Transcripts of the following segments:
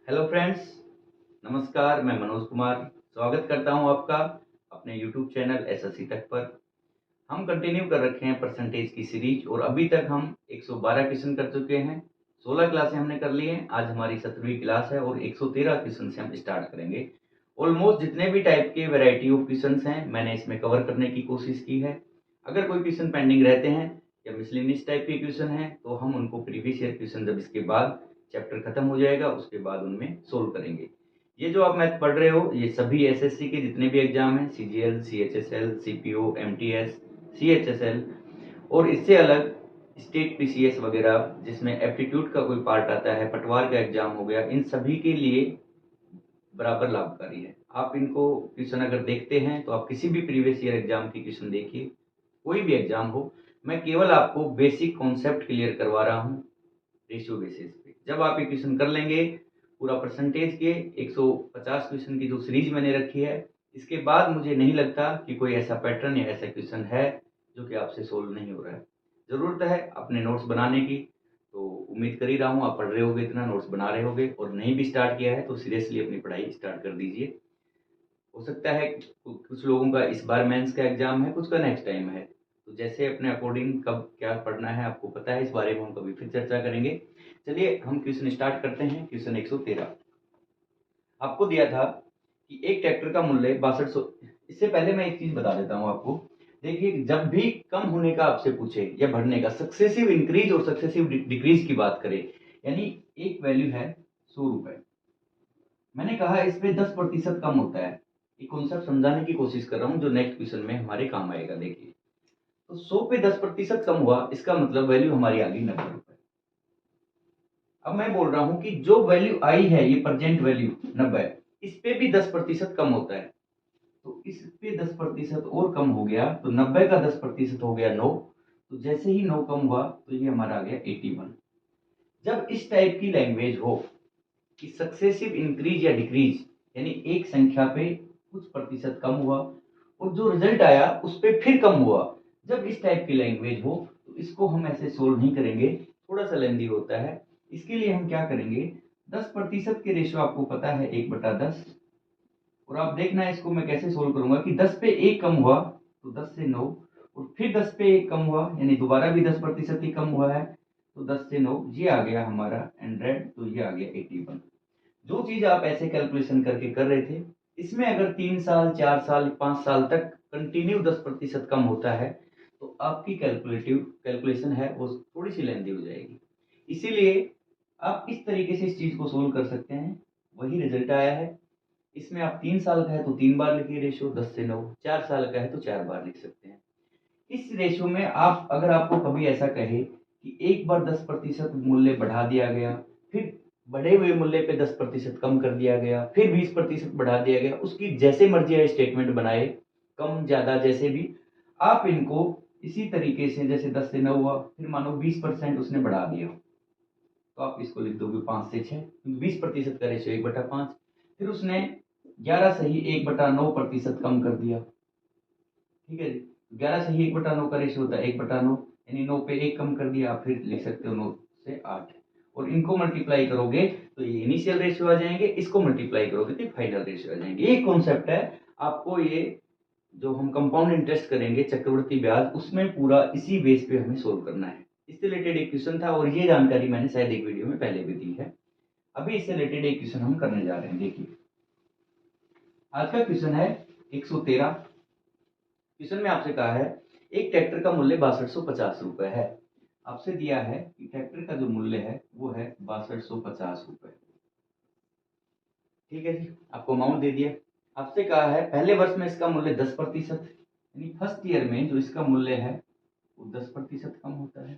Hello friends, नमस्कार। मैं मनोज कुमार स्वागत करता हूं आपका अपने यूट्यूब चैनल एसएससी तक पर। हम कंटिन्यू कर रखे हैं परसेंटेज की सीरीज और अभी तक हम 112 क्वेश्चन कर चुके हैं। 16 क्लासें हमने कर ली हैं। आज हमारी 17वीं क्लास है और 113 क्वेश्चन से हम स्टार्ट करेंगे। ऑलमोस्ट जितने भी टाइप के वैरायटी ऑफ क्वेश्चन हैं मैंने इसमें कवर करने की कोशिश की है। अगर कोई क्वेश्चन पेंडिंग रहते हैं या मिसलेनियस टाइप के क्वेश्चन हैं तो हम उनको प्रीवियस ईयर क्वेश्चन जब इसके बाद चैप्टर खत्म हो जाएगा उसके बाद उनमें सोल्व करेंगे। ये जो आप मैथ पढ़ रहे हो ये सभी एसएससी के जितने भी एग्जाम हैं, CGL, CHSL, CPO, MTS, CHSL और इससे अलग स्टेट पीसीएस वगैरह जिसमें एप्टीट्यूड का कोई पार्ट आता है, पटवार का एग्जाम हो गया, इन सभी के लिए बराबर लाभकारी है। आप इनको क्वेश्चन अगर देखते हैं तो आप किसी भी प्रीवियस ईयर एग्जाम की क्वेश्चन देखिए, कोई भी एग्जाम हो, मैं केवल आपको बेसिक कॉन्सेप्ट क्लियर करवा रहा हूँ रेशियो बेसिस पे। जब आप ये क्वेश्चन कर लेंगे पूरा परसेंटेज के 150 क्वेश्चन की जो सीरीज मैंने रखी है, इसके बाद मुझे नहीं लगता कि कोई ऐसा पैटर्न या ऐसा क्वेश्चन है जो कि आपसे सोल्व नहीं हो रहा है। ज़रूरत है अपने नोट्स बनाने की, तो उम्मीद कर ही रहा हूँ आप पढ़ रहे होगे, इतना नोट्स बना रहे होगे और नहीं भी स्टार्ट किया है तो सीरियसली अपनी पढ़ाई स्टार्ट कर दीजिए। हो सकता है कुछ लोगों का इस बार मेंस का एग्जाम है, कुछ का नेक्स्ट टाइम है, तो जैसे अपने अकॉर्डिंग कब क्या पढ़ना है आपको पता है, इस बारे में हम कभी फिर चर्चा करेंगे। चलिए हम क्वेश्चन स्टार्ट करते हैं। क्वेश्चन 113 आपको दिया था कि एक ट्रैक्टर का मूल्य 6200। इससे पहले मैं एक चीज बता देता हूँ आपको। देखिए, जब भी कम होने का आपसे पूछे या बढ़ने का, सक्सेसिव इंक्रीज और सक्सेसिव डिक्रीज की बात करें, यानी एक वैल्यू है 100 रुपए, मैंने कहा इस पे 10% कम होता है। ये कॉन्सेप्ट समझाने की कोशिश कर रहा हूँ जो नेक्स्ट क्वेश्चन में हमारे काम आएगा। देखिए, तो 100 पे 10% कम हुआ, इसका मतलब वैल्यू हमारी आ गई 90 रुपए। अब मैं बोल रहा हूं कि जो वैल्यू आई है, ये प्रेजेंट वैल्यू 90, इस पे भी 10% कम होता है, तो इस पे 10% और कम हो गया, तो 90 का 10% हो गया 9। तो जैसे ही 9 कम हुआ तो ये हमारा आ गया 81। जब इस टाइप की लैंग्वेज हो कि सक्सेसिव इंक्रीज या डिक्रीज, यानी एक संख्या पे कुछ प्रतिशत कम हुआ और जो रिजल्ट आया उस पे फिर कम हुआ, जब इस टाइप की लैंग्वेज हो तो इसको हम ऐसे सोल्व नहीं करेंगे, थोड़ा सा लेंदी होता है। इसके लिए हम क्या करेंगे, 10% के रेशियो आपको पता है 1/10, और आप देखना है इसको मैं कैसे सोल्व करूंगा कि 10 पे 1 कम हुआ तो 10 से 9, और फिर 10 पे 1 कम हुआ यानी दोबारा भी 10% ही कम हुआ है, तो 10 से 9 ये आ गया हमारा 100, तो ये आ गया 81। जो चीज आप ऐसे कैलकुलेशन करके कर रहे थे, इसमें अगर 3 साल, 4 साल, 5 साल तक कंटिन्यू 10% कम होता है तो आपकी कैलकुलेशन है वो थोड़ी सी लेंदी हो जाएगी। इसीलिए आप इस तरीके से इस चीज को सोल्व कर सकते हैं। वही रिजल्ट आया है। इसमें आप 3 साल का है तो 3 बार लिखिए रेशियो 10 से 9, 4 साल का है तो 4 बार लिख सकते हैं। इस रेशियो में आप, अगर आपको कभी ऐसा कहे कि एक बार 10% मूल्य बढ़ा दिया गया, फिर बढ़े हुए मूल्य पे 10% कम कर दिया गया, फिर 20% बढ़ा दिया गया, उसकी जैसे मर्जी है स्टेटमेंट बनाए, कम ज्यादा जैसे भी, आप इनको इसी तरीके से, जैसे 10 से 9 हुआ, फिर मानो 20% उसने बढ़ा दिया, तो आप इसको लिख दोगे 5 से 6, क्योंकि 20% का रेशियो 1/5। फिर उसने 11 से ही 1/9% कम कर दिया, ठीक है जी। 11 से ही 1/9 का रेशियो होता है 1/9, यानी 9 पे 1 कम कर दिया, आप फिर लिख सकते हो 9 से 8, और इनको मल्टीप्लाई करोगे तो ये इनिशियल रेशियो आ जाएंगे, इसको मल्टीप्लाई करोगे तो फाइनल रेशियो आ जाएंगे। ये कॉन्सेप्ट है। आपको ये जो हम कंपाउंड इंटरेस्ट करेंगे, चक्रवृद्धि ब्याज, उसमें पूरा इसी बेस पे हमें सोल्व करना है। इससे रिलेटेड एक क्वेश्चन था और ये जानकारी मैंने शायद एक वीडियो में पहले भी दी है। अभी इससे रिलेटेड एक क्वेश्चन हम करने जा रहे हैं। देखिए, आज का क्वेश्चन है 113। क्वेश्चन में आपसे कहा है एक ट्रैक्टर का मूल्य 6250 रुपए है। आपसे दिया है कि ट्रैक्टर का जो मूल्य है वो है 6250 रुपए, ठीक है जी। आपको अमाउंट दे दिया। आपसे कहा है पहले वर्ष में इसका मूल्य 10%, यानी फर्स्ट ईयर में जो इसका मूल्य है वो 10% कम होता है,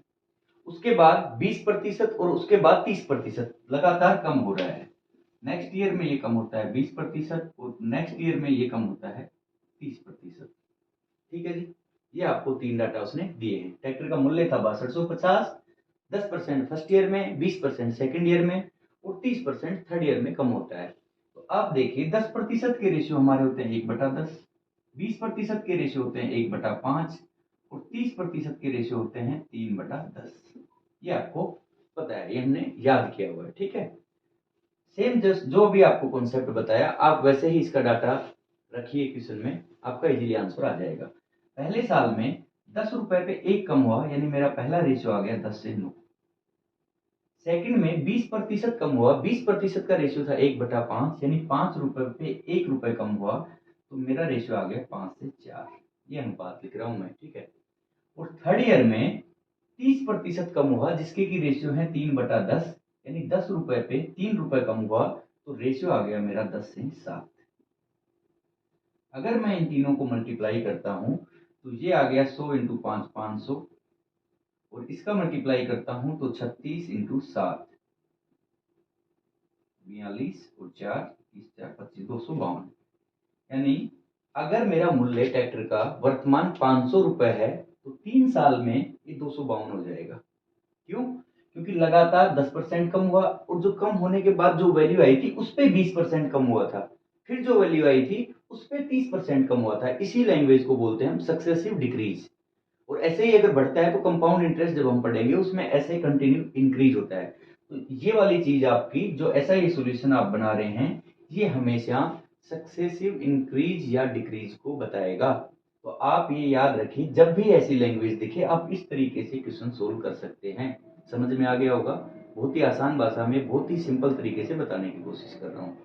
उसके बाद 20% और उसके बाद 30% लगातार कम हो रहा है। नेक्स्ट ईयर में ये कम होता है 20% और नेक्स्ट ईयर में ये कम होता है 30%, ठीक है जी। ये आपको 3 डाटा उसने दिए हैं। ट्रैक्टर का मूल्य था 6250, 10% फर्स्ट ईयर में, 20% सेकेंड ईयर में और 30% थर्ड ईयर में कम होता है। तो आप देखिए 10% के रेशियो हमारे होते हैं 1/10, 20% के रेशियो होते हैं 1/5 और 30% के रेशियो होते हैं 3/10। ये आपको पता है, ये हमने याद किया हुआ है, ठीक है। सेम जस्ट जो भी आपको कॉन्सेप्ट बताया आप वैसे ही इसका डाटा रखिए क्वेश्चन में, आपका इजीली आंसर आ जाएगा। पहले साल में 10 रुपए पे 1 कम हुआ, यानी मेरा पहला रेशियो आ गया 10 से 9। सेकंड में 20% कम हुआ, 20% का रेशियो था 1/5, यानी 5 रुपए पे 1 रुपए कम हुआ, तो मेरा रेशियो आ गया 5 से 4। ये अनुपात लिख रहा हूं मैं, ठीक है। और थर्ड ईयर में 30% कम हुआ, जिसके की रेशियो है 3/10, यानी 10 रुपए पे 3 रुपए कम हुआ, तो रेशियो आ गया मेरा 10 से 7। अगर मैं इन तीनों को मल्टीप्लाई करता हूं तो ये आ गया 100 इंटू 5 500, और इसका मल्टीप्लाई करता हूं तो 36 इंटू 7 42, और 4 30 4 25 252। यानी अगर मेरा मूल्य ट्रैक्टर का वर्तमान 500 रुपए है तो 3 साल में ये 252 हो जाएगा। क्यों? क्योंकि लगातार 10% कम हुआ, और जो कम होने के बाद जो वैल्यू आई थी उस पे 20% कम हुआ था, फिर जो वैल्यू आई थी उस पे 30% कम हुआ था। इसी लैंग्वेज को बोलते हैं हम सक्सेसिव डिक्रीज। और ऐसे ही अगर बढ़ता है तो कंपाउंड इंटरेस्ट जब हम पढ़ेंगे उसमें ऐसे ही कंटिन्यू इंक्रीज होता है। तो ये वाली चीज आपकी जो ऐसा ही सॉल्यूशन आप बना रहे हैं, ये हमेशा सक्सेसिव इंक्रीज या डिक्रीज को बताएगा। तो आप ये याद रखिए, जब भी ऐसी लैंग्वेज दिखे आप इस तरीके से क्वेश्चन सोल्व कर सकते हैं। समझ में आ गया होगा? बहुत ही आसान भाषा में बहुत ही सिंपल तरीके से बताने की कोशिश कर रहा हूँ।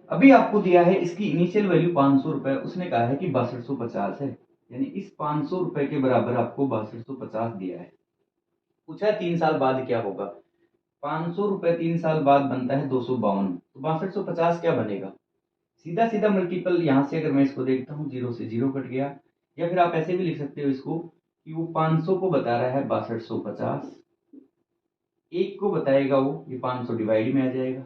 अभी आपको दिया है इसकी इनिशियल वैल्यू 500 रुपए, उसने कहा है कि 6250 है, यानी इस 500 रुपए के बराबर आपको 6250 दिया है। पूछा है 3 साल बाद क्या होगा। 500 रुपए 3 साल बाद बनता है 252, तो 6250 क्या बनेगा? सीधा सीधा मल्टीपल यहाँ से अगर मैं इसको देखता हूँ, 0 से 0 कट गया। या फिर आप ऐसे भी लिख सकते हो इसको कि वो 500 को बता रहा है 6250, एक को बताएगा वो, ये 500 डिवाइड में आ जाएगा,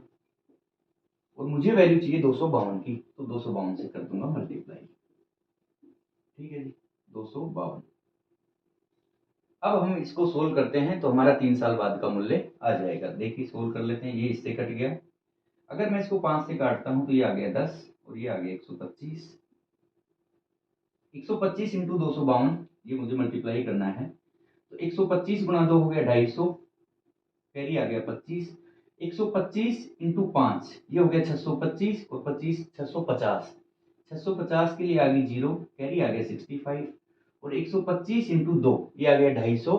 और मुझे वैल्यू चाहिए 252 की, तो 252 से कर दूंगा मल्टीप्लाई। ठीक है जी, 252। अब हम इसको सोल्व करते हैं तो हमारा 3 साल बाद का मूल्य आ जाएगा। देखिए सोल्व कर लेते हैं, ये इससे कट गया। अगर मैं इसको 5 से काटता हूं तो ये आ गया 10, और ये आ गया 125। 125 इंटू 252, ये मुझे मल्टीप्लाई करना है, तो 125 गुणा 2 हो गया 250, कैरी आ गया 25। 125 इंटू 5, ये हो गया 625, और 25 650। 650 के लिए आ गई 0, कैरी आ गया 65, और 125 इंटू 2, ये आ गया 250,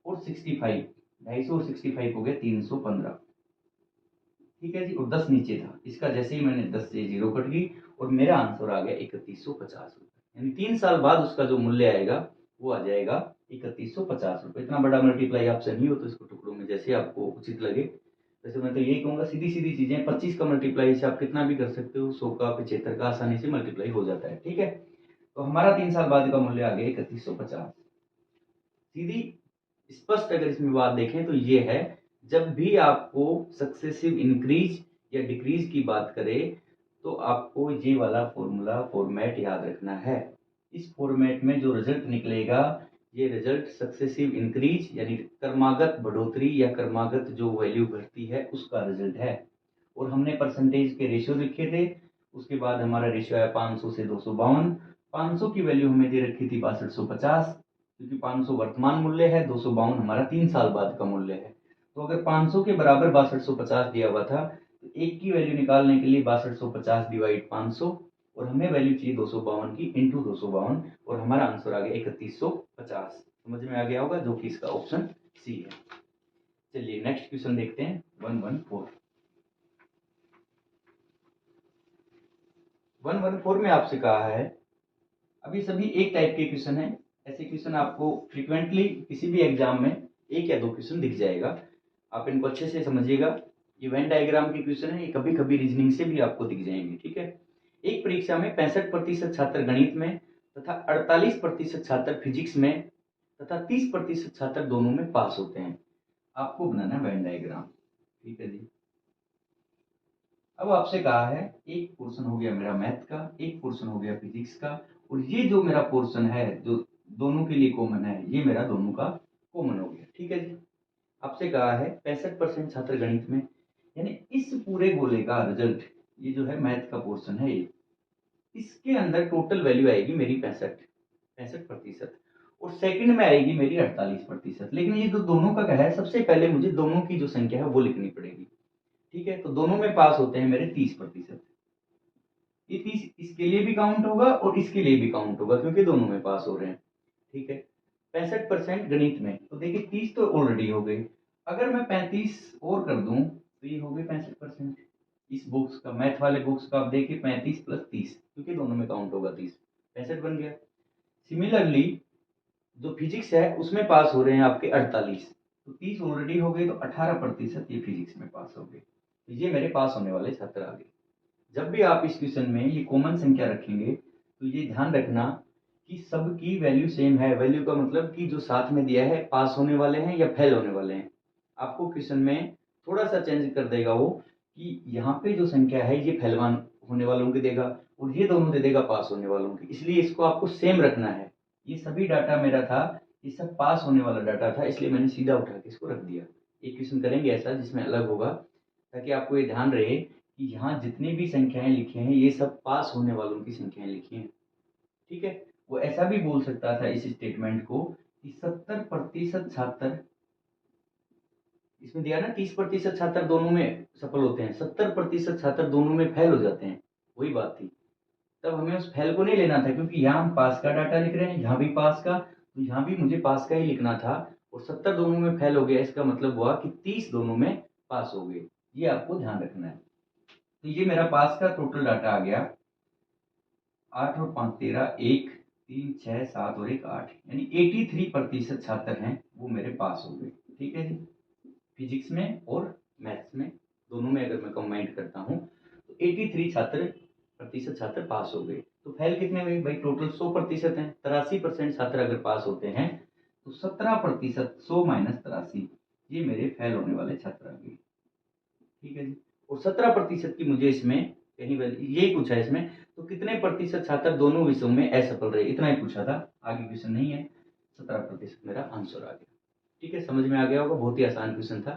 और 65, 250 और 65 हो गया 315। ठीक है जी, और 10 नीचे था, इसका जैसे ही मैंने 10 से 0 कट गई, और मेरा आंसर आ गया 3150 रुपये। यानी 3 साल बाद उसका जो मूल्य आएगा वो आ जाएगा 3150 रुपये। इतना बड़ा मल्टीप्लाई आपसे नहीं हो तो इसको टुकड़ों में जैसे आपको उचित लगे। वैसे मैं तो यही कहूंगा, सीधी सीधी चीजें, 25 का मल्टीप्लाई से आप कितना भी कर सकते हो, 100 का 75 का आसानी से मल्टीप्लाई हो जाता है। ठीक है, तो हमारा 3 साल बाद का मूल्य आ गया 3150। सीधी स्पष्ट अगर इसमें बात देखें तो ये है, जब भी आपको सक्सेसिव इंक्रीज या डिक्रीज की बात करें तो आपको ये वाला फॉर्मूला फॉर्मेट याद रखना है। इस फॉर्मेट में जो रिजल्ट निकलेगा, ये रिजल्ट सक्सेसिव इंक्रीज यानी क्रमागत बढ़ोतरी या क्रमागत जो वैल्यू घटती है उसका रिजल्ट है। और हमने परसेंटेज के रेशियो लिखे थे, उसके बाद हमारा रेशियो आया 500 से 252। 500 की वैल्यू हमें दे रखी थी 6250, क्योंकि 500 वर्तमान मूल्य है, 252 हमारा 3 साल बाद का मूल्य है। तो अगर 500 के बराबर 6250 दिया हुआ था तो एक की वैल्यू निकालने के लिए 6250 डिवाइड 500, और हमें वैल्यू चाहिए 252 की इंटू 252, और हमारा आंसर आ गया 3150। समझ में आ गया होगा, जो कि इसका ऑप्शन सी है। चलिए नेक्स्ट क्वेश्चन देखते हैं, 114। 114 में आपसे कहा है, अभी सभी एक टाइप के क्वेश्चन है। ऐसे क्वेश्चन आपको फ्रीक्वेंटली किसी भी एग्जाम में एक या दो क्वेश्चन दिख जाएगा, आप इनको अच्छे से समझिएगा। ये वेन डायग्राम के क्वेश्चन है, ये कभी कभी रीजनिंग से भी आपको दिख जाएंगे। ठीक है, एक परीक्षा में 65% छात्र गणित में तथा 48% छात्र फिजिक्स में तथा 30% छात्र दोनों में पास होते हैं। आपको बनाना है वेन डायग्राम। ठीक है जी, अब आपसे कहा है एक पोर्शन हो गया मेरा मैथ का, एक पोर्शन हो गया फिजिक्स का, और ये जो मेरा पोर्शन है जो दोनों के लिए कॉमन है, ये मेरा दोनों का कॉमन हो गया। ठीक है जी, आपसे कहा है 65% छात्र गणित में, यानी इस पूरे गोले का रिजल्ट, ये जो है मैथ का पोर्शन है, ये इसके अंदर टोटल वैल्यू आएगी मेरी 65%, और सेकंड में आएगी मेरी 48%। लेकिन ये जो दोनों का क्या है, सबसे पहले मुझे दोनों की जो संख्या है वो लिखनी पड़ेगी। ठीक है, तो दोनों में पास होते हैं मेरे 30%। ये 30 इसके लिए भी काउंट होगा और इसके लिए भी काउंट होगा, क्योंकि दोनों में पास हो रहे हैं। ठीक है, 65% गणित में, तो देखिए 30 तो ऑलरेडी हो गए। अगर मैं 35 और कर दूं तो ये हो गए 65%। इस बुक्स का, मैथ वाले बुक्स का, आप देखिए 35 प्लस 30, क्योंकि दोनों में काउंट होगा 30, 65 बन गया। सिमिलरली जो फिजिक्स है उसमें पास हो रहे हैं आपके 48, तो 30 ऑलरेडी हो गए, तो 18% ये फिजिक्स में पास हो गए। तो ये मेरे पास होने वाले छात्र आ गए। जब भी आप इस क्वेश्चन में ये कॉमन संख्या रखेंगे तो ये ध्यान रखना कि सबकी वैल्यू सेम है। वैल्यू का मतलब कि जो साथ में दिया है पास होने वाले हैं या फेल होने वाले हैं। आपको क्वेश्चन में थोड़ा सा चेंज कर देगा वो, कि यहाँ पे जो संख्या है ये फेलवान होने वालों की देगा और ये दोनों दे देगा पास होने वालों की, इसलिए इसको आपको सेम रखना है। ये सभी डाटा मेरा था, ये सब पास होने वाला डाटा था, इसलिए मैंने सीधा उठा के इसको रख दिया। एक क्वेश्चन करेंगे ऐसा जिसमें अलग होगा, ताकि आपको ये ध्यान रहे कि यहाँ जितनी भी संख्याएं लिखी हैं ये सब पास होने वालों की संख्याएं लिखी हैं। ठीक है, वो ऐसा भी बोल सकता था इस स्टेटमेंट को कि 70% छात्र, इसमें दिया ना 30% छात्र दोनों में सफल होते हैं, 70% छात्र दोनों में फेल हो जाते हैं, वही बात थी। तब हमें उस फेल को नहीं लेना था, क्योंकि यहाँ हम पास का डाटा लिख रहे हैं, यहाँ भी पास का, तो यहाँ भी मुझे पास का ही लिखना था। और 70 दोनों में फेल हो गया, इसका मतलब हुआ कि 30 दोनों में पास हो गए। ये आपको ध्यान रखना है। तो ये मेरा पास का टोटल डाटा आ गया, 8 और 5 13, 1 3 6 7 और 1 8, यानी 83% छात्र हैं वो मेरे पास हो गए। ठीक है जी, फिजिक्स में और मैथ्स में दोनों में अगर मैं कंबाइंड करता हूँ तो 83 प्रतिशत छात्र पास हो गए। तो फेल कितने हुए भाई? टोटल 100% है, 83% छात्र अगर पास होते हैं तो 17%, 100 माइनस 83, ये मेरे फेल होने वाले छात्र आ गए। ठीक है जी, और 17% की मुझे इसमें कहीं यही पूछा है इसमें, तो कितने प्रतिशत छात्र दोनों विषयों में असफल रहे, इतना ही पूछा था, आगे क्वेश्चन नहीं है। 17% मेरा आंसर आ गया। ठीक है, समझ में आ गया होगा, बहुत ही आसान क्वेश्चन था।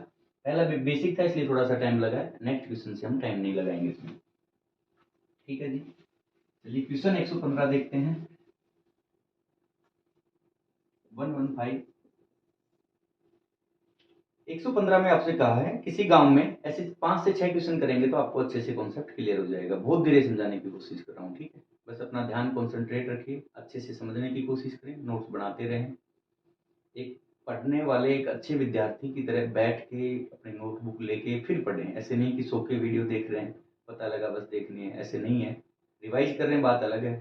पहला बेसिक था इसलिए थोड़ा सा टाइम लगा है, नेक्स्ट क्वेश्चन से हम टाइम नहीं लगाएंगे इसमें। ठीक है जी, चलिए क्वेश्चन 115 देखते हैं। 115 115 में आपसे कहा है किसी गांव में, ऐसे 5 से 6 क्वेश्चन करेंगे तो आपको अच्छे से कॉन्सेप्ट क्लियर हो जाएगा। बहुत धीरे समझाने की कोशिश कर रहा हूँ, ठीक है, बस अपना ध्यान कॉन्सेंट्रेट रखिए, अच्छे से समझने की कोशिश करें, नोट्स बनाते रहें। एक पढ़ने वाले एक अच्छे विद्यार्थी की तरह बैठ के अपनी नोटबुक लेके फिर पढ़ें। ऐसे नहीं कि सो के वीडियो देख रहे हैं, पता लगा बस देखनी है, ऐसे नहीं है। रिवाइज कर रहे हैं बात अलग है,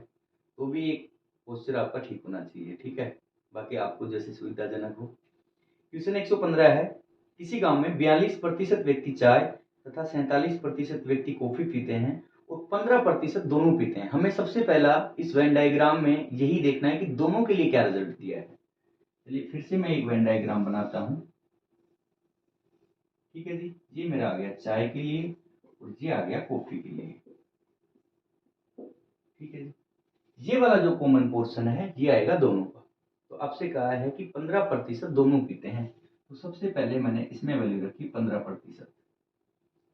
तो भी एक पोस्चर आपका ठीक होना चाहिए। ठीक है, बाकी आपको जैसे सुविधाजनक हो। क्वेश्चन 115 है, किसी गांव में 42% व्यक्ति चाय तथा 47% व्यक्ति कॉफी पीते हैं और 15% दोनों पीते हैं। हमें सबसे पहला इस वेन डायग्राम में यही देखना है कि दोनों के लिए क्या रिजल्ट दिया है। चलिए फिर से मैं एक वेन डायग्राम बनाता हूं। ठीक है जी, ये मेरा आ गया चाय के लिए और ये आ गया कॉफी के लिए। ठीक है जी, ये वाला जो कॉमन पोर्शन है ये आएगा दोनों का। तो आपसे कहा है कि 15% दोनों पीते हैं, तो सबसे पहले मैंने इसमें वैल्यू रखी 15%।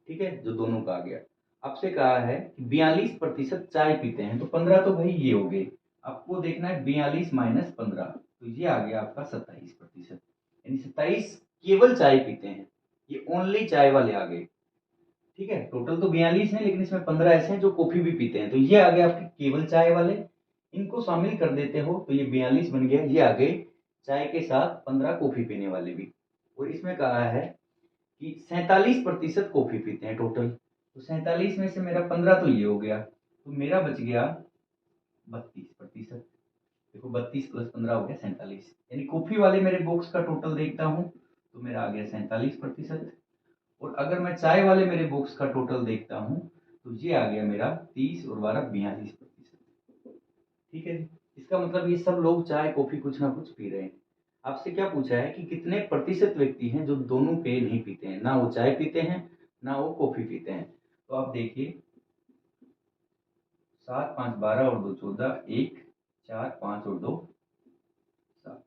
ठीक है, जो दोनों का आ गया। आपसे कहा है कि 42% चाय पीते हैं, तो 15 तो भाई ये हो गए। आपको देखना है 42 माइनस 15, तो ये आ गया आपका 27%, यानी 27 केवल चाय पीते हैं। ये ओनली चाय वाले आ गए। ठीक है, टोटल तो 42 है, लेकिन इसमें 15 ऐसे हैं जो कॉफी भी पीते हैं, तो ये आ गए आपके केवल चाय वाले। इनको शामिल कर देते हो तो ये 42 बन गया। ये आ गए चाय के साथ 15 कॉफी पीने वाले भी। और इसमें कहा है कि 47% कॉफी पीते हैं टोटल, तो 47 में से मेरा 15 तो ये हो गया, तो मेरा बच गया 32%। देखो 32 प्लस 15 हो गया 47, यानी कॉफी वाले मेरे बॉक्स का टोटल देखता हूँ तो मेरा आ गया 47%। और अगर मैं चाय वाले मेरे बॉक्स का टोटल देखता हूँ तो ये आ गया मेरा 30 और 12 42%। ठीक है जी, इसका मतलब ये सब लोग चाय कॉफी कुछ ना कुछ पी रहे हैं। आपसे क्या पूछा है कि कितने प्रतिशत व्यक्ति हैं जो दोनों पेय नहीं पीते हैं, ना वो चाय पीते हैं ना वो कॉफी पीते हैं। तो आप देखिए 7 5 12 और 2 14, 1 4 5 और 2 7,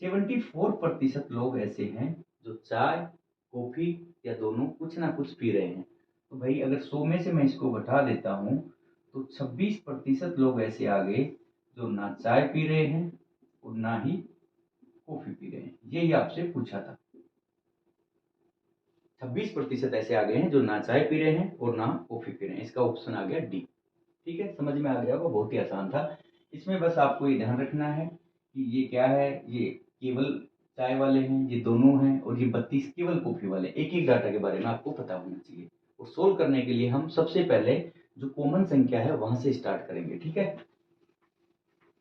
74% लोग ऐसे हैं जो चाय कॉफी या दोनों कुछ ना कुछ पी रहे हैं। तो भाई अगर 100 में से मैं इसको घटा देता हूँ तो 26% लोग ऐसे आ गए जो ना चाय पी रहे हैं और ना ही कॉफी पी रहे हैं। यही आपसे पूछा था। 26% ऐसे आ गए हैं जो ना चाय पी रहे हैं और ना कॉफ़ी पी रहे हैं। इसका ऑप्शन आ गया डी। ठीक है, समझ में आ गया होगा, बहुत ही आसान था। इसमें बस आपको ये ध्यान रखना है कि ये क्या है, ये केवल चाय वाले हैं, ये दोनों हैं, और ये 32 केवल कॉफ़ी वाले। एक-एक डाटा के बारे में आपको पता होना चाहिए। और सोल्व करने के लिए हम सबसे पहले जो कॉमन संख्या है वहाँ से स्टार्ट करेंगे। ठीक है,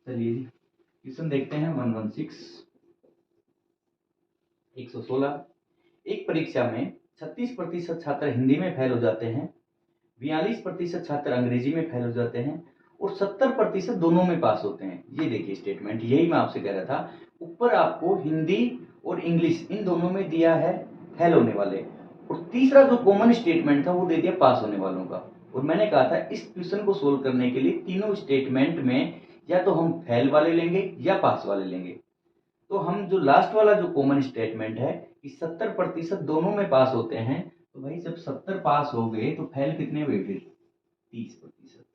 चलिए जी क्वेश्चन देखते हैं। 116 एक परीक्षा में 36% छात्र हिंदी में फेल हो जाते हैं, 42% छात्र अंग्रेजी में फेल हो जाते हैं और 70% दोनों में पास होते हैं। ये देखिए स्टेटमेंट, यही मैं आपसे कह रहा था। ऊपर आपको हिंदी और इंग्लिश इन दोनों में दिया है फेल होने वाले, और तीसरा जो कॉमन स्टेटमेंट था वो दे दिया पास होने वालों का। और मैंने कहा था इस क्वेश्चन को सोल्व करने के लिए तीनों स्टेटमेंट में या तो हम फेल वाले लेंगे या पास वाले लेंगे। तो हम जो लास्ट वाला जो कॉमन स्टेटमेंट है कि 70% दोनों में पास होते हैं, तो भाई जब 70 पास हो गए तो फेल कितने हुए फिर 30%।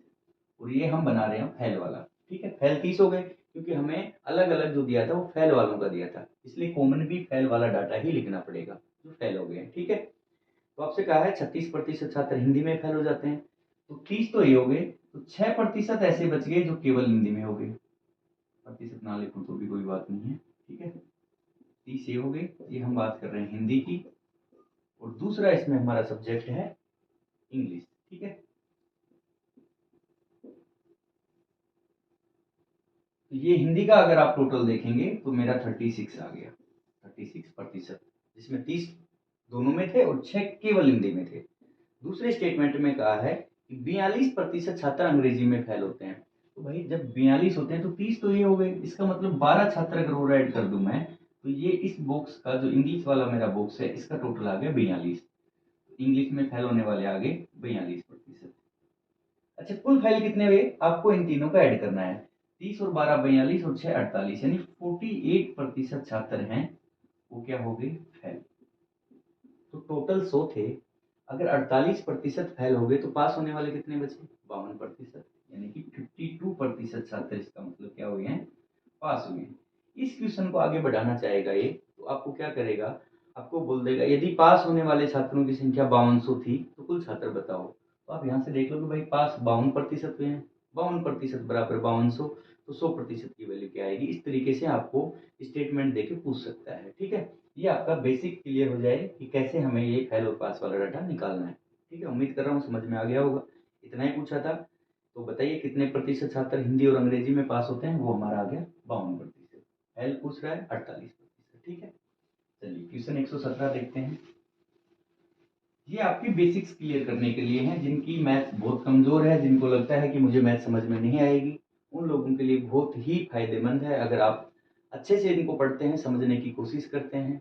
और ये हम बना रहे हैं फेल वाला। ठीक है, फेल 30 हो गए क्योंकि हमें अलग अलग जो दिया था वो फेल वालों का दिया था, इसलिए कॉमन भी फेल वाला डाटा ही लिखना पड़ेगा जो फेल हो गए। ठीक है, तो आपसे कहा है 36% छात्र हिंदी में फेल हो जाते हैं, तो 30 तो ये हो गए, तो 6% ऐसे बच गए जो केवल हिंदी में हो गए। प्रतिशत ना लिखूं तो भी कोई बात नहीं है। ठीक है, 30 ये हो गई, ये हम बात कर रहे हैं हिंदी की, और दूसरा इसमें हमारा सब्जेक्ट है इंग्लिश। ठीक है, तो ये हिंदी का अगर आप टोटल देखेंगे तो मेरा 36 आ गया, 36%, जिसमें 30 दोनों में थे और 6 केवल हिंदी में थे। दूसरे स्टेटमेंट में कहा है कि 42% छात्र अंग्रेजी में फेल होते हैं, तो भाई जब 42 होते हैं तो 30 तो ये हो गए, इसका मतलब 12 छात्र अगर और ऐड कर दूं मैं, तो ये इस बॉक्स का जो इंग्लिश वाला मेरा बॉक्स है इसका टोटल आ गया 42। इंग्लिश में फेल होने वाले आ गए 42%। अच्छा, कुल फेल कितने हुए आपको इन तीनों का ऐड करना है। 30 और 12 42 और 6 48, यानी 48% छात्र हैं वो क्या हो गए फेल। तो टोटल 100 थे, अगर 48% फेल हो गए तो पास होने वाले कितने बचे 52%, यानी कि 52% छात्र इसका मतलब क्या हुए हैं पास हुए हैं। इस क्वेश्चन को आगे बढ़ाना चाहेगा ये, तो आपको क्या करेगा, आपको बोल देगा यदि पास होने वाले छात्रों की संख्या 5200 थी तो कुल छात्र बताओ। तो आप यहाँ से देख लो कि भाई पास 52% हुए हैं, 52% बराबर 5200, तो 100% की वैल्यू क्या आएगी। इस तरीके से आपको स्टेटमेंट देके पूछ सकता है। ठीक है, ये आपका बेसिक क्लियर हो जाए कि कैसे हमें ये फेल और पास वाला डाटा निकालना है। ठीक है, उम्मीद कर रहा हूँ समझ में आ गया होगा। इतना ही पूछा था, तो बताइए कितने प्रतिशत छात्र हिंदी और अंग्रेजी में पास होते हैं, वो हमारा आ गया 52%। फेल पूछ रहा है 48%। ठीक है, चलिए क्वेश्चन 117 देखते हैं। ये आपकी बेसिक्स क्लियर करने के लिए है, जिनकी मैथ्स बहुत कमजोर है, जिनको लगता है कि मुझे मैथ समझ में नहीं आएगी, उन लोगों के लिए बहुत ही फायदेमंद है। अगर आप अच्छे से इनको पढ़ते हैं, समझने की कोशिश करते हैं।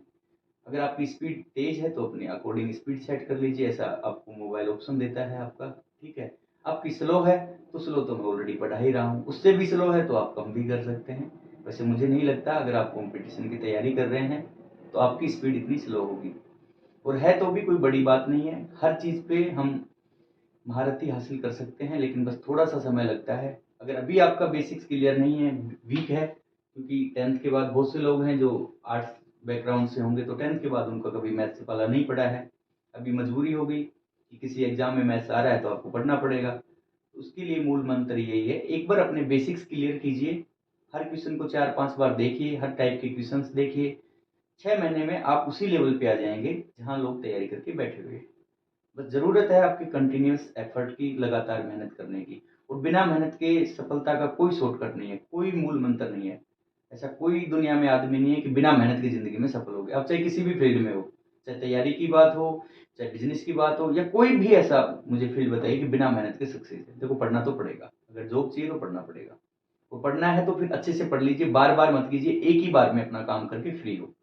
अगर आपकी स्पीड तेज है तो अपने अकॉर्डिंग स्पीड सेट कर लीजिए, ऐसा आपको मोबाइल ऑप्शन देता है आपका। ठीक है, आपकी स्लो है तो स्लो तो मैं ऑलरेडी पढ़ा ही रहा हूँ, उससे भी स्लो है तो आप कम भी कर सकते हैं। वैसे मुझे नहीं लगता अगर आप कंपटीशन की तैयारी कर रहे हैं तो आपकी स्पीड इतनी स्लो होगी, और है तो भी कोई बड़ी बात नहीं है। हर चीज़ पे हम महारत ही हासिल कर सकते हैं, लेकिन बस थोड़ा सा समय लगता है। अगर अभी आपका बेसिक्स क्लियर नहीं है, वीक है, क्योंकि 10th के बाद बहुत से लोग हैं जो आर्ट्स बैकग्राउंड से होंगे, तो 10th के बाद उनका कभी मैथ्स से पाला नहीं पड़ा है, अभी मजबूरी हो गई कि किसी एग्जाम में मैथ्स आ रहा है तो आपको पढ़ना पड़ेगा। तो उसके लिए मूल मंत्र यही है, एक बार अपने बेसिक्स क्लियर कीजिए, हर क्वेश्चन को 4-5 बार देखिए, हर टाइप के क्वेश्चंस देखिए। 6 महीने में आप उसी लेवल पे आ जाएंगे जहाँ लोग तैयारी करके बैठे हुए हैं। बस ज़रूरत है आपकी कंटिन्यूस एफर्ट की, लगातार मेहनत करने की, और बिना मेहनत के सफलता का कोई शॉर्टकट नहीं है, कोई मूल मंत्र नहीं है। ऐसा कोई दुनिया में आदमी नहीं है कि बिना मेहनत की ज़िंदगी में सफल हो गया। अब चाहे किसी भी फील्ड में हो, चाहे तैयारी की बात हो, चाहे बिजनेस की बात हो, या कोई भी ऐसा मुझे फील्ड बताइए कि बिना मेहनत के सक्सेस है। देखो पढ़ना तो पड़ेगा, अगर जॉब चाहिए तो पढ़ना पड़ेगा। वो पढ़ना है तो फिर अच्छे से पढ़ लीजिए, बार बार मत कीजिए, एक ही बार में अपना काम करके फ्री हो।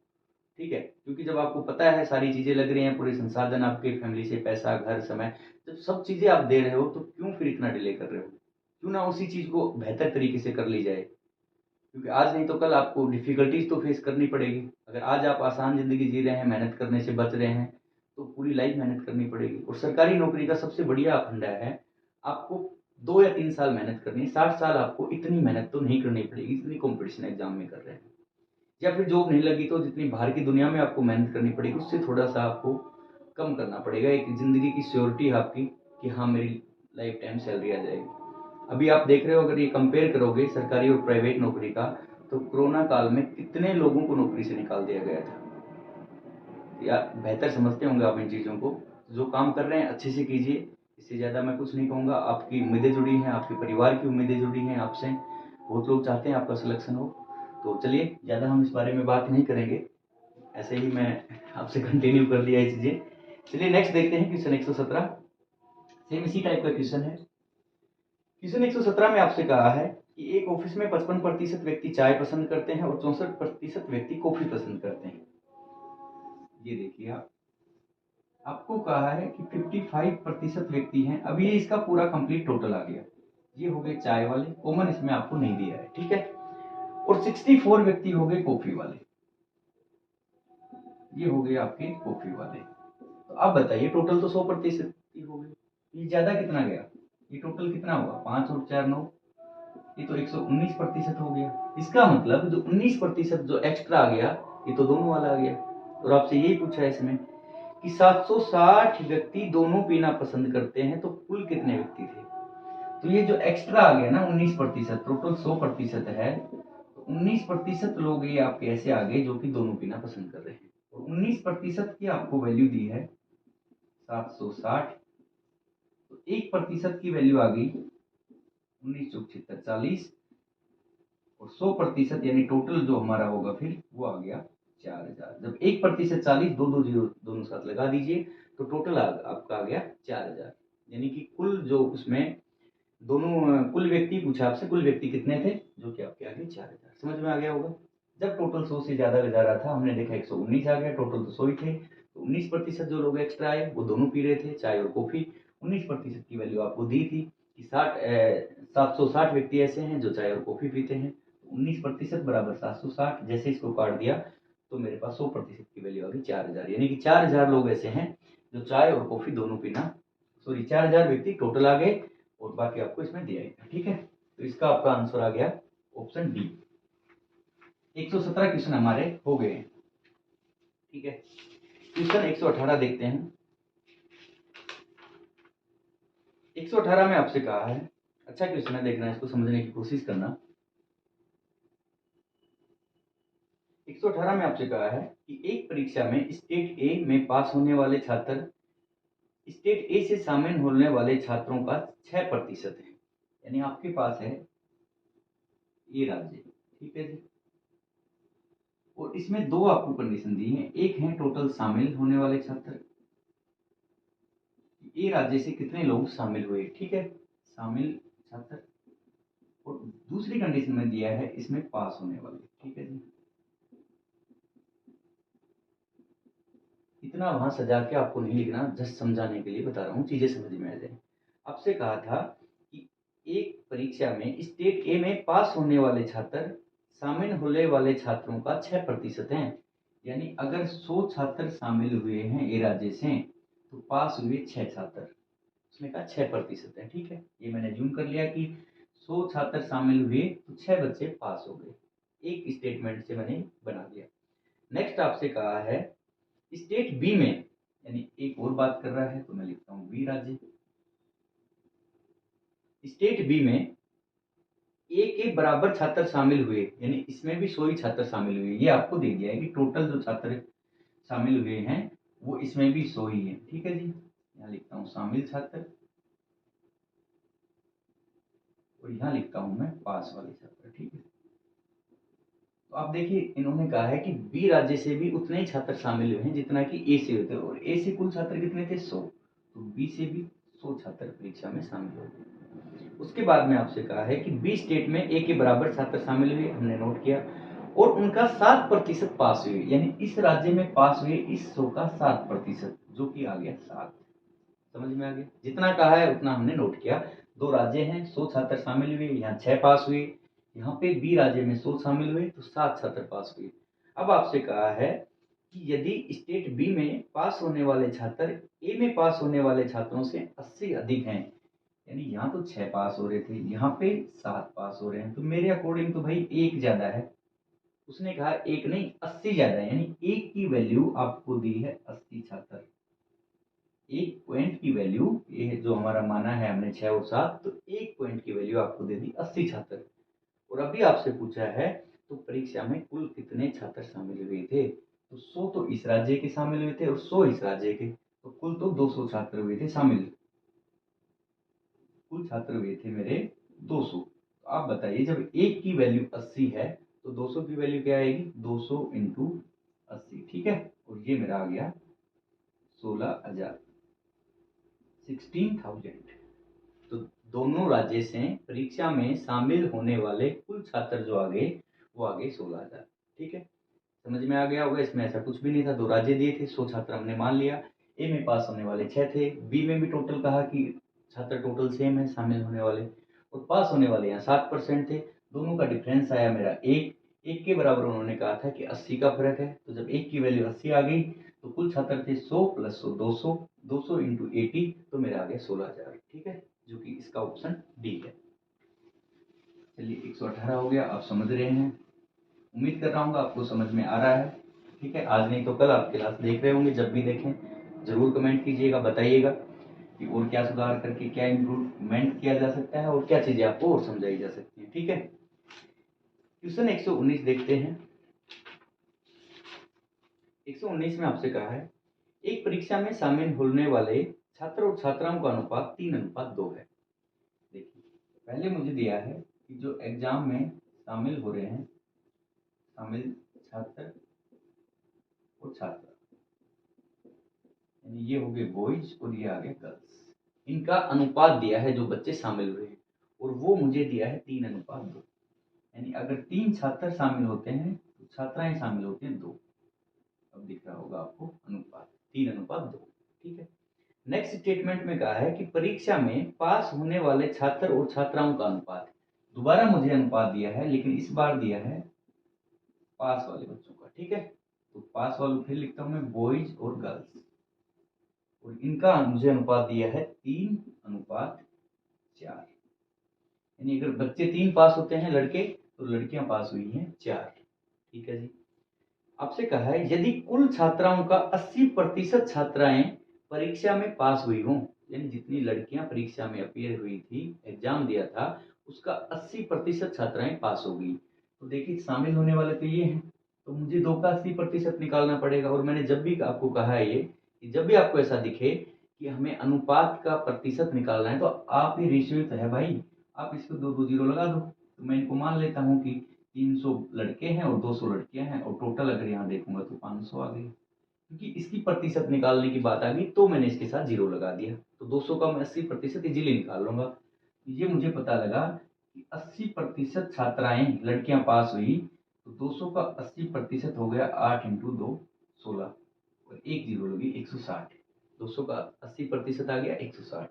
ठीक है, क्योंकि जब आपको पता है सारी चीजें लग रही हैं, पूरे संसाधन आपके फैमिली से, पैसा, घर, समय, जब सब चीजें आप दे रहे हो तो क्यों फिर इतना डिले कर रहे हो। क्यों ना उसी चीज को बेहतर तरीके से कर ली जाए, क्योंकि आज नहीं तो कल आपको डिफिकल्टीज तो फेस करनी पड़ेगी। अगर आज आप आसान जिंदगी जी रहे हैं, मेहनत करने से बच रहे हैं, तो पूरी लाइफ मेहनत करनी पड़ेगी। और सरकारी नौकरी का सबसे बढ़िया फंडा है, आपको 2 या 3 साल मेहनत करनी है, 60 साल आपको इतनी मेहनत तो नहीं करनी पड़ेगी जितनी कॉम्पिटिशन एग्जाम में कर रहे हैं। या फिर जॉब नहीं लगी तो जितनी बाहर की दुनिया में आपको मेहनत करनी पड़ेगी उससे थोड़ा सा आपको कम करना पड़ेगा, एक ज़िंदगी की श्योरिटी है आपकी कि हाँ मेरी लाइफ टाइम सैलरी आ जाएगी। अभी आप देख रहे हो, अगर ये कंपेयर करोगे सरकारी और प्राइवेट नौकरी का, तो कोरोना काल में कितने लोगों को नौकरी से निकाल दिया गया था। या बेहतर समझते होंगे आप इन चीज़ों को। जो काम कर रहे हैं अच्छे से कीजिए, इससे ज़्यादा मैं कुछ नहीं कहूँगा। आपकी उम्मीदें जुड़ी हैं, आपके परिवार की उम्मीदें जुड़ी हैं आपसे, बहुत लोग चाहते हैं आपका सिलेक्शन हो। तो चलिए, ज़्यादा हम इस बारे में बात नहीं करेंगे, ऐसे ही मैं आपसे कंटिन्यू कर लिया ये चीज़ें। चलिए नेक्स्ट देखते हैं क्वेश्चन 117। सेम इसी टाइप का क्वेश्चन है। क्वेश्चन 117 में आपसे कहा है कि एक ऑफिस में 55% व्यक्ति चाय पसंद करते हैं और 64% व्यक्ति कॉफी पसंद करते हैं। ये देखिए आपको कहा है कि 55% व्यक्ति हैं। अब ये इसका पूरा कंप्लीट टोटल आ गया। ये हो गए चाय वाले, कॉमन इसमें आपको नहीं दिया है, ठीक है। और 64 व्यक्ति हो गए कॉफी वाले। ये हो गए आपके कॉफी वाले। तो आप बताइए, टोटल तो 100% ही हो गए। ये ज्यादा कितना गया? ये टोटल कितना हुआ? 5 और 4 9, ये तो 119% हो गया। इसका मतलब जो 19% जो एक्स्ट्रा आ गया, ये तो दोनों वाला आ गया। और आपसे यही पूछा है इसमें कि 760 व्यक्ति दोनों पीना पसंद करते हैं, तो कुल कितने व्यक्ति थे? तो ये जो एक्स्ट्रा आ गया ना 19%, टोटल 100% है, तो 19% लोग ये आपके ऐसे आ गए जो कि दोनों पीना पसंद कर रहे हैं। और 19% की आपको वैल्यू दी है 760, तो 1% की वैल्यू आ गई 19 चौक 76 40, और 100% यानी टोटल जो हमारा होगा फिर वो आ गया 4000। जब 1% 40, दो दो जीरो दोनों साथ लगा दीजिए, तो टोटल आपका आ गया 4000। यानी कि कुल जो उसमें दोनों कुल व्यक्ति पूछा आपसे, कुल व्यक्ति कितने थे, जो कि आपके आगे 4000। समझ में आ गया होगा। जब टोटल 100 से ज्यादा जा रहा था, हमने देखा 119 आ गया, टोटल तो 100 ही थे, तो 19% जो लोग एक्स्ट्रा आए वो दोनों पी रहे थे, चाय और कॉफी। 19% की वैल्यू आपको दी थी कि 760 व्यक्ति ऐसे हैं जो चाय और कॉफी पीते हैं। 19% बराबर 760, जैसे इसको काट दिया तो मेरे पास 100% की वैल्यू आ गई 4000। यानी कि 4000 लोग ऐसे हैं जो चाय और कॉफी दोनों पीना, सॉरी 4000 व्यक्ति टोटल आ गए, और बाकी आपको इसमें दिया ही था, ठीक है। तो इसका आपका आंसर आ गया ऑप्शन डी। 117 क्वेश्चन हमारे हो गए, ठीक है। क्वेश्चन 118 देखते हैं। 118 में आपसे कहा है, अच्छा क्वेश्चन है, देखना इसको समझने की कोशिश करना। 118 में आपसे कहा है कि एक परीक्षा में स्टेट ए में पास होने वाले छात्र स्टेट ए से शामिल होने वाले छात्रों का 6% है। यानी आपके पास है ये राज्य, ठीक है जी। और इसमें दो आपको कंडीशन दी है, एक है टोटल शामिल होने वाले छात्र, ये राज्य से कितने लोग शामिल हुए, ठीक है, शामिल छात्र। और दूसरी कंडीशन में दिया है इसमें पास होने वाले, ठीक है जी। इतना वहां सजा के आपको नहीं लिखना, जस्ट समझाने के लिए बता रहा हूँ, चीजें समझ में आ जाए। आपसे कहा था कि एक परीक्षा में स्टेट ए में पास होने वाले छात्र शामिल होने वाले छात्रों का 6% है। यानी अगर 100 छात्र शामिल हुए हैं ए राज्य से, तो पास हुए 6 छात्र, उसने कहा 6% है, ठीक है। ये मैंने जूम कर लिया कि 100 छात्र शामिल हुए तो 6 बच्चे पास हो गए, एक स्टेटमेंट से मैंने बना दिया। नेक्स्ट आपसे कहा है स्टेट बी में, यानी एक और बात कर रहा है, तो मैं लिखता हूँ बी राज्य। स्टेट बी में ए के बराबर छात्र शामिल हुए, यानी इसमें भी 100 ही छात्र शामिल हुए। ये आपको दे दिया है कि टोटल जो छात्र शामिल हुए हैं वो इसमें भी 100 ही है, ठीक है जी। यहाँ लिखता हूँ शामिल छात्र, और यहाँ लिखता हूँ मैं पास वाले छात्र, ठीक है। तो आप देखिए, इन्होंने कहा है कि बी राज्य से भी उतने ही छात्र शामिल हुए हैं जितना कि ए से होते हैं, और ए से कुल छात्र कितने थे 100, तो बी से भी 100 छात्र परीक्षा में शामिल हो गए। उसके बाद में आपसे कहा है कि बी स्टेट में ए के बराबर छात्र शामिल हुए, हमने नोट किया, और उनका 7% पास हुए। यानी इस राज्य में पास हुए इस 100 का 7%, जो कि आ गया 7। समझ में आ गया, जितना कहा है उतना हमने नोट किया। दो राज्य हैं, 100 छात्र शामिल हुए, यहाँ 6 पास हुए, यहाँ पे बी राज्य में 100 शामिल हुए तो 7 छात्र पास हुए। अब आपसे कहा है कि यदि स्टेट बी में पास होने वाले छात्र ए में पास होने वाले छात्रों से 80 अधिक हैं, यानी यहाँ तो 6 पास हो रहे थे, यहाँ पे 7 पास हो रहे हैं, तो मेरे अकॉर्डिंग तो भाई एक ज्यादा है। उसने कहा एक नहीं 80 ज्यादा है, यानी एक की वैल्यू आपको दी है 80 छात्र। एक पॉइंट की वैल्यू, ये जो हमारा माना है हमने 6 और 7, तो एक पॉइंट की वैल्यू आपको दे दी 80 छात्र। और अभी आपसे पूछा है तो परीक्षा में कुल कितने छात्र शामिल हुए थे, तो 100 तो इस राज्य के शामिल हुए थे और 100 इस राज्य के, तो कुल तो 200 छात्र हुए थे शामिल। कुल छात्र हुए थे मेरे 200। तो आप बताइए, जब एक की वैल्यू 80 है तो 200 की वैल्यू क्या आएगी, 200 इंटू 80, ठीक है। और ये मेरा आ गया 16,000, 16,000। तो दोनों राज्य से परीक्षा में शामिल होने वाले कुल छात्र जो आ गए वो आ गए 16,000, ठीक है। समझ में आ गया होगा, इसमें ऐसा कुछ भी नहीं था, 2 राज्य दिए थे, 100 छात्र हमने मान लिया। ए में पास होने वाले 6 थे, बी में भी टोटल कहा कि छात्र टोटल सेम है शामिल होने वाले, और पास होने वाले यहाँ 7% थे। दोनों का डिफरेंस आया मेरा 1, 1 के बराबर उन्होंने कहा था कि 80 का फर्क है। तो जब 1 की वैल्यू 80 आ गई तो कुल छात्र थे 100 प्लस 100 200, 200 इंटू 80, तो मेरा आ गया 16,000, ठीक है, जो कि इसका ऑप्शन डी है। चलिए 118 हो गया, आप समझ रहे हैं, उम्मीद कर रहा हूँ आपको समझ में आ रहा है, ठीक है। आज नहीं तो कल आप क्लास देख रहे होंगे, जब भी देखें जरूर कमेंट कीजिएगा, बताइएगा कि और क्या सुधार करके क्या इम्प्रूवमेंट किया जा सकता है और क्या चीजें आपको और समझाई जा सकती हैं, ठीक है। क्वेश्चन 119 देखते हैं। 119 में आपसे कहा है, एक परीक्षा में शामिल होने वाले छात्र और छात्राओं का अनुपात 3:2 है। देखिए पहले मुझे दिया है कि जो एग्जाम में शामिल हो रहे हैं, शामिल छात्र और छात्रा, यानी ये हो गए बॉयज और ये आ गए गर्ल्स, इनका अनुपात दिया है जो बच्चे शामिल हुए हैं, और वो मुझे दिया है 3:2। यानी अगर 3 छात्र शामिल होते हैं तो छात्राएं शामिल होती हैं 2। अब दिख रहा होगा आपको अनुपात 3:2, ठीक है। नेक्स्ट स्टेटमेंट में कहा है कि परीक्षा में पास होने वाले छात्र और छात्राओं का अनुपात, दोबारा मुझे अनुपात दिया है लेकिन इस बार दिया है पास वाले बच्चों का, ठीक है। तो पास वालों फिर लिखता हूं मैं बॉयज और गर्ल्स, और इनका मुझे अनुपात दिया है 3:4। यानी अगर बच्चे 3 पास होते हैं लड़के, तो लड़कियां पास हुई हैं 4, ठीक है जी। आपसे कहा है यदि कुल छात्राओं का 80% छात्राएं परीक्षा में पास हुई हों, यानी जितनी लड़कियां परीक्षा में अपीयर हुई थी, एग्जाम दिया था, उसका 80% छात्राएं पास हो गई, तो देखिए शामिल होने वाले तो ये हैं, तो मुझे 2 का 80% निकालना पड़ेगा। और मैंने जब भी आपको कहा है ये कि जब भी आपको ऐसा दिखे कि हमें अनुपात का प्रतिशत निकालना है, तो आप ही रेशियो तो है भाई, आप इसको 2 जीरो लगा दो। तो मैं इनको मान लेता हूँ कि 300 लड़के हैं और 200 लड़कियां हैं, और टोटल अगर यहाँ देखूंगा तो 500 आ गई, क्योंकि इसकी प्रतिशत निकालने की बात आ गई तो मैंने इसके साथ जीरो लगा दिया। तो 200 का मैं 80% इजीली निकाल लूंगा। ये मुझे पता लगा कि 80% छात्राएं लड़कियां पास हुई, तो 200 का 80% हो गया 8 इंटू 2 16, और एक जीरो लगी 160। 200 का 80% आ गया 160।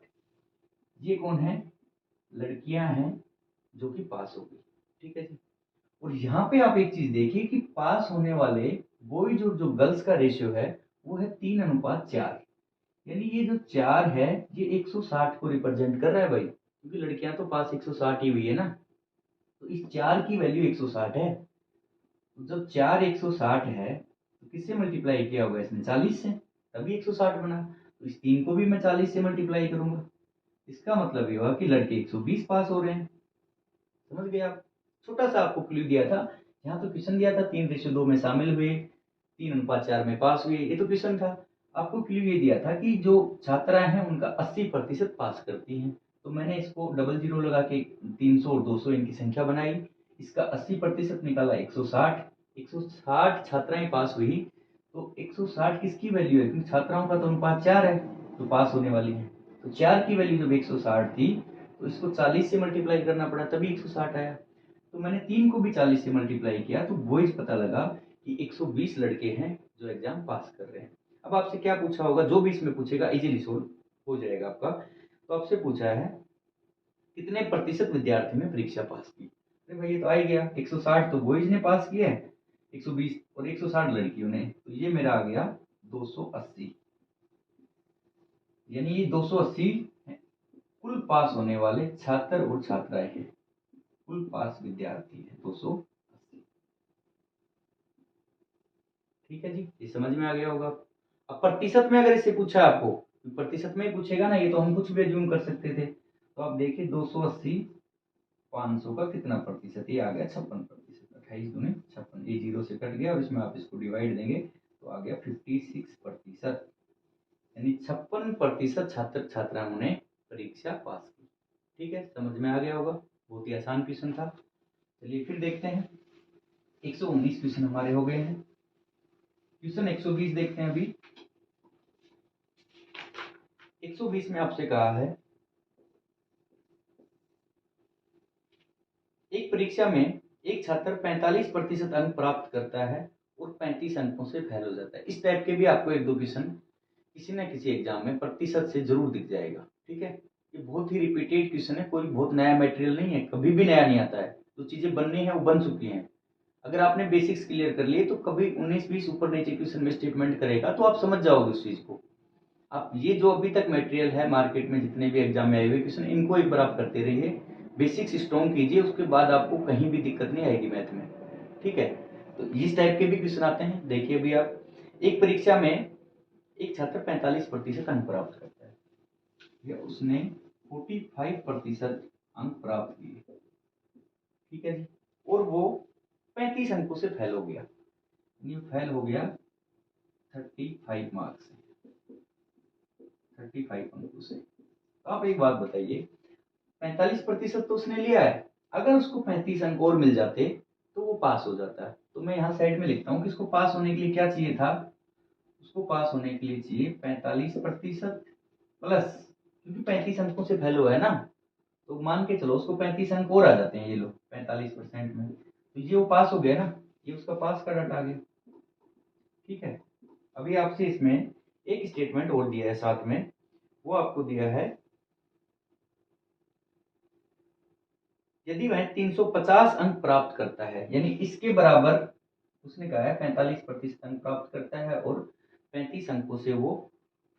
ये कौन है, लड़कियां हैं जो कि पास हो गई, ठीक है जी। और यहाँ पे आप एक चीज देखिए कि पास होने वाले बॉयज और जो गर्ल्स का रेशियो है वो है 3:4। यानी ये जो 4 है ये 160 को रिप्रेजेंट कर रहा है भाई, क्योंकि लड़कियां तो पास 160 ही हुई है ना, तो इस 4 की वैल्यू 160 है। तो जब 4 160 है तो किससे मल्टीप्लाई किया होगा इसने, 40 से, तभी 160 बना। तो इस 3 को भी मैं 40 से मल्टीप्लाई करूंगा, इसका मतलब ये हुआ कि लड़के 120 पास हो रहे हैं। समझ गए आप, छोटा सा आपको क्लू दिया था। यहाँ तो क्वेश्चन दिया था 3:2 में शामिल हुए, 3:4 में पास हुए, ये तो क्वेश्चन था। आपको क्लू ये दिया था कि जो छात्राएं हैं उनका 80% पास करती हैं, तो मैंने इसको डबल जीरो लगा के 300 और 200 इनकी संख्या बनाई, इसका 80% निकाला 160। 160 छात्राएं पास हुई, तो 160 किसकी वैल्यू है, क्योंकि छात्राओं का तो अनुपात 4 है, तो पास होने वाली है। तो 4 की वैल्यू जब 160 थी तो इसको 40 से मल्टीप्लाई करना पड़ा, तभी 160 आया। तो मैंने 3 को भी 40 से मल्टीप्लाई किया, तो बॉयज पता लगा कि 120 लड़के हैं जो एग्जाम पास कर रहे हैं। अब आपसे क्या पूछा होगा, जो भी इसमें पूछेगा इजीली सोल्व हो जाएगा आपका। तो आपसे पूछा है कितने प्रतिशत विद्यार्थी ने परीक्षा पास की। अरे भाई ये तो आ ही गया, 160 तो बॉयज ने पास किया है, 120 और 160 लड़कियों ने, तो ये मेरा आ गया 280। यानी ये 280 कुल पास होने वाले छात्र और छात्राएं हैं, कुल पास विद्यार्थी है 280। ठीक है जी, ये समझ में आ गया होगा। अब प्रतिशत में अगर इससे पूछा आपको प्रतिशत में ही पूछेगा ना, ये तो हम कुछ भी एज्यूम कर सकते थे। तो आप देखिए 280 500 का कितना प्रतिशत, ये आ गया 56%। 28 दूनी 56, ये 0 से कट गया और इसमें आप इसको डिवाइड देंगे तो आ गया 56%, यानी 56% छात्र छात्राओं ने परीक्षा पास की। ठीक है, समझ में आ गया होगा, बहुत ही आसान क्वेश्चन था। चलिए फिर देखते हैं, 119 क्वेश्चन हमारे हो गए हैं। क्वेश्चन 120 देखते हैं अभी। 120 में आपसे कहा है, एक परीक्षा में एक छात्र 45% अंक प्राप्त करता है और 35 अंकों से फेल हो जाता है। इस टाइप के भी आपको एक दो क्वेश्चन किसी न किसी एग्जाम में प्रतिशत से जरूर दिख जाएगा। ठीक है, ये बहुत ही रिपीटेड क्वेश्चन है, कोई बहुत नया मटेरियल नहीं है, कभी भी नया नहीं आता है। जो चीजें बननी है वो बन चुकी हैं। अगर आपने बेसिक्स क्लियर कर लिए तो कभी 19-20 ऊपर नीचे क्वेश्चन में स्टेटमेंट करेगा तो आप समझ जाओगे उस चीज को। आप ये जो अभी तक मटेरियल है मार्केट में, जितने भी एग्जाम में आए हुए क्वेश्चन, इनको एक बार आप करते रहिए, बेसिक्स स्ट्रॉन्ग कीजिए, उसके बाद आपको कहीं भी दिक्कत नहीं आएगी मैथ में। ठीक है, तो इस टाइप के भी क्वेश्चन आते हैं। देखिए अभी आप, एक परीक्षा में एक छात्र 45% अंक प्राप्त करता है, या उसने 45% अंक प्राप्त किए। ठीक है जी, और वो 35 अंकों से फेल हो गया, ये फेल हो गया 35 मार्क्स से, 35 अंकों से। तो आप एक बात बताइए, 45% तो उसने लिया है, अगर उसको 35 अंक और मिल जाते तो वो पास हो जाता है। तो मैं यहाँ साइड में लिखता हूँ कि इसको पास होने के लिए क्या चाहिए था, उसको पास होने के लिए चाहिए 45% प्लस, क्योंकि 35 अंकों से फेल हुआ है ना, तो मान के चलो उसको 35 अंक और आ जाते हैं, ये लो 45% में, तो ये वो पास हो गया ना, ये उसका पास का डाटा आ गया। ठीक है, अभी आपसे इसमें एक स्टेटमेंट और दिया है साथ में, वो आपको दिया है, यदि वह 350 अंक प्राप्त करता है, यानी इसके बराबर, उसने कहा है 45% अंक प्राप्त करता है और 35 अंकों से वो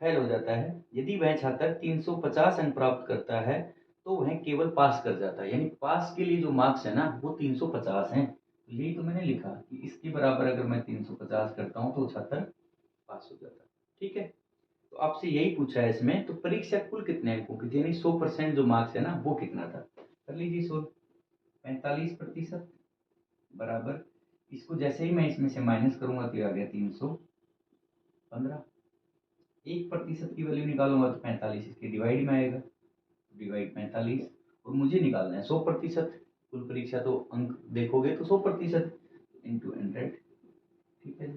फेल हो जाता है। यदि वह छात्र 350 अंक प्राप्त करता है तो वह केवल पास कर जाता है, यानी पास के लिए जो मार्क्स है ना वो 350 हैं। तो यही तो मैंने लिखा कि इसके बराबर अगर मैं 350 करता हूँ तो छात्र पास हो जाता है। ठीक है, तो आपसे यही पूछा है इसमें, तो परीक्षा कुल कितने अंकों की थी, यानी 100% जो मार्क्स है ना वो कितना था। कर लीजिए सोल्व। 45% बराबर, इसको जैसे ही मैं इसमें से माइनस करूंगा तो ये आ गया 315। 1% की वैल्यू निकालूंगा तो 45 इसके डिवाइड में आएगा, डिवाइड 45, और मुझे निकालना है 100%। कुल परीक्षा तो अंक देखोगे तो 100% इंटू 100। ठीक है,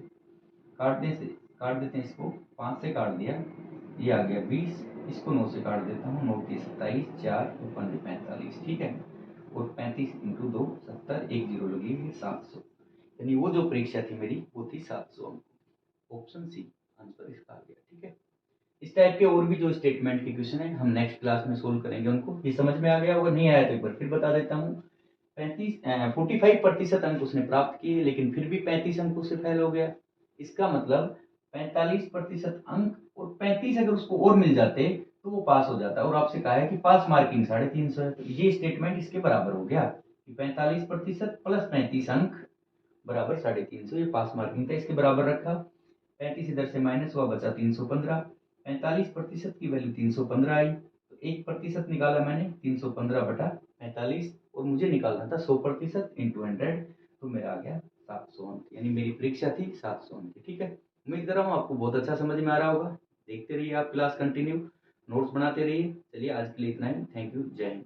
काट देते हैं इसको, 5 से काट दिया, ये आ गया 20, इसको 9 से काट देता हूँ, 9 की 27, 4 तो 45। ठीक है, और 35 इंटू 2 70, एक जीरो लगी हुई 700, यानी वो जो परीक्षा थी मेरी वो थी 700 अंक। ऑप्शन सी आंसर इसका आ गया। ठीक है, इस टाइप के और भी जो स्टेटमेंट के क्वेश्चन है हम नेक्स्ट क्लास में सोल्व करेंगे उनको। ये समझ में आ गया होगा, नहीं आया तो एक बार फिर बता देता हूँ। 45% अंक उसने प्राप्त किए लेकिन फिर भी 35 अंकों से फेल हो गया। इसका मतलब 45% अंक और 35 अगर उसको और मिल जाते तो वो पास हो जाता, और आपसे कहा है कि पास मार्किंग 350 है, तो ये स्टेटमेंट इसके बराबर हो गया कि 45% प्लस 35 अंक बराबर 350, ये पास मार्किंग था, इसके बराबर रखा। 35 इधर से माइनस हुआ, बचा 315। 45% की वैल्यू 315 आई, तो 1% निकाला मैंने, 315/45, और मुझे निकालना था 100% इंटू 100, तो मेरा आ गया 700 अंक, यानी मेरी परीक्षा थी 700 अंक की। ठीक है, उम्मीद कर रहा हूँ आपको बहुत अच्छा समझ में आ रहा होगा। देखते रहिए आप क्लास कंटिन्यू, नोट्स बनाते रहिए। चलिए आज के लिए इतना ही, थैंक यू, जय हिंद।